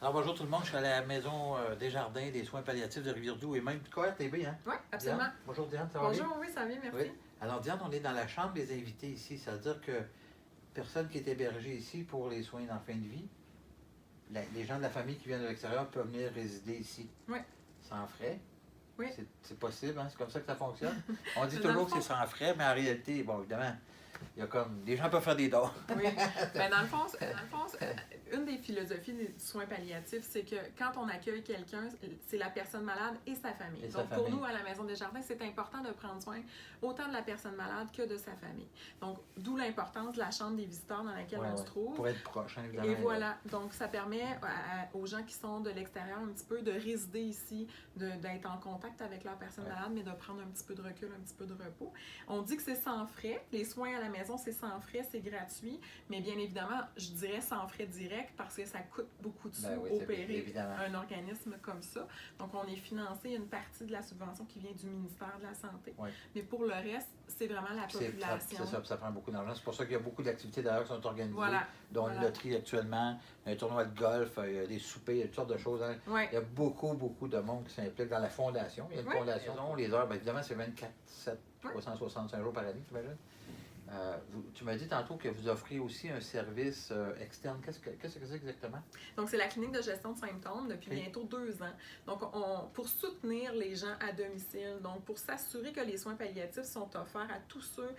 Alors bonjour tout le monde, je suis à la maison Desjardins des soins palliatifs de Rivière-du-Loup et même KRTB, hein? Oui, absolument. Diane? Bonjour Diane, ça va bien? Bonjour, oui, ça va bien, merci. Oui. Alors Diane, on est dans la chambre des invités ici, ça veut dire que personne qui est hébergé ici pour les soins en fin de vie, les gens de la famille qui viennent de l'extérieur peuvent venir résider ici. Oui. Sans frais. Oui. C'est possible, hein? C'est comme ça que ça fonctionne. On dit Dans toujours le que c'est fond- sans frais, mais en réalité, bon, évidemment, il y a comme. Les gens peuvent faire des dons. Oui. Ben, dans le fond, une des philosophies des soins palliatifs, c'est que quand on accueille quelqu'un, c'est la personne malade et sa famille. Et sa Donc, pour famille. nous, à la Maison Desjardins, c'est important de prendre soin autant de la personne malade que de sa famille. Donc, d'où l'importance de la chambre des visiteurs dans laquelle Ouais, on ouais. se trouve. Pour être proche, hein, évidemment. Et voilà, donc ça permet aux gens qui sont de l'extérieur un petit peu de résider ici, d'être en contact avec leur personne malade, mais de prendre un petit peu de recul, un petit peu de repos. On dit que c'est sans frais. Les soins à la maison, c'est sans frais, c'est gratuit. Mais bien évidemment, je dirais sans frais direct parce que ça coûte beaucoup de sous Ben oui, c'est opérer évidemment. un organisme comme ça. Donc, on est financé une partie de la subvention qui vient du ministère de la Santé. Oui. Mais pour le reste, c'est vraiment la population. C'est ça, puis ça prend beaucoup d'argent. C'est pour ça qu'il y a beaucoup d'activités d'ailleurs qui sont organisées, Voilà. dont Voilà. une loterie actuellement, un tournoi de golf, il y a des soupers, il y a toutes sortes de choses. Hein. Ouais. Il y a beaucoup de monde qui s'implique dans la fondation. Il y a une Ouais. fondation, les heures, bien évidemment, c'est 24/7, Ouais. 365 jours par année, t'imagines? Tu m'as dit tantôt que vous offrez aussi un service externe. Qu'est-ce que c'est exactement? Donc, c'est la clinique de gestion de symptômes depuis Ok. bientôt 2 ans. Donc, pour soutenir les gens à domicile, donc pour s'assurer que les soins palliatifs sont offerts à tous ceux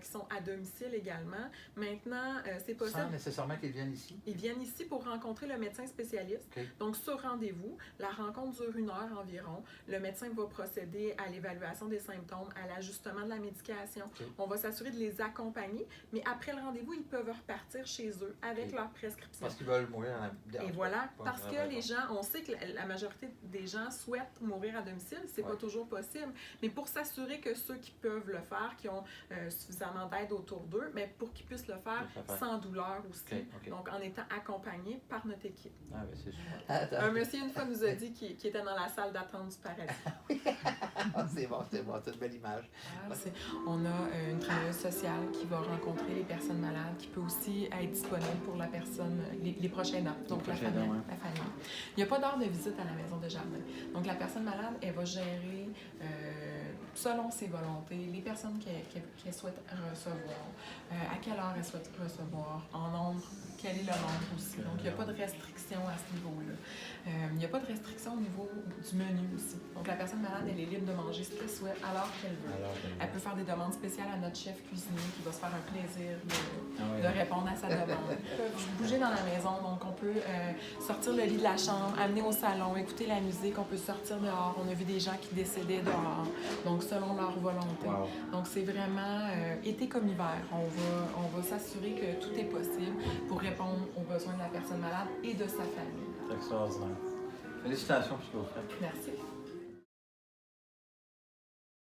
qui sont à domicile également. Maintenant, c'est possible. Sans nécessairement qu'ils viennent ici? Ils viennent ici pour rencontrer le médecin spécialiste. Ok. Donc, sur rendez-vous, la rencontre dure 1 heure environ. Le médecin va procéder à l'évaluation des symptômes, à l'ajustement de la médication. Ok. On va s'assurer de les accompagner, mais après le rendez-vous, ils peuvent repartir chez eux avec Ok. leur prescription. Parce qu'ils veulent mourir Et voilà, Pas parce vraiment que les gens, on sait que la majorité des gens souhaitent mourir à domicile, c'est Ouais. pas toujours possible, mais pour s'assurer que ceux qui peuvent le faire, qui ont suffisamment d'aide autour d'eux, mais pour qu'ils puissent le faire Ils le faire. sans douleur aussi, Ok, ok. donc en étant accompagnés par notre équipe. Ah, ben c'est super. Un monsieur une fois nous a dit qu'il était dans la salle d'attente du paradis. C'est bon, c'est une belle image. On a une travailleuse sociale qui va rencontrer les personnes malades, qui peut aussi être disponible pour la personne, les prochains aidants, donc la prochains famille, aidants, ouais. la famille. Il n'y a pas d'heure de visite à la maison de jardin. Donc la personne malade, elle va gérer selon ses volontés, les personnes qu'elle souhaite recevoir, à quelle heure elle souhaite recevoir, en nombre, quel est le nombre aussi. Donc il n'y a pas de restriction à ce niveau-là. Il n'y a pas de restriction au niveau du menu aussi. Donc la personne malade, elle est libre de manger ce qu'elle souhaite alors qu'elle veut. Elle peut faire des demandes spéciales à notre chef cuisinier qui va se faire un plaisir de répondre à sa demande. Ils peuvent bouger dans la maison, donc on peut sortir le lit de la chambre, amener au salon, écouter la musique, on peut sortir dehors. On a vu des gens qui décédaient dehors, donc selon leur volonté. Wow. Donc c'est vraiment été comme hiver. On va s'assurer que tout est possible pour répondre aux besoins de la personne malade et de sa famille. C'est extraordinaire. Félicitations pour ce que vous faites. Merci.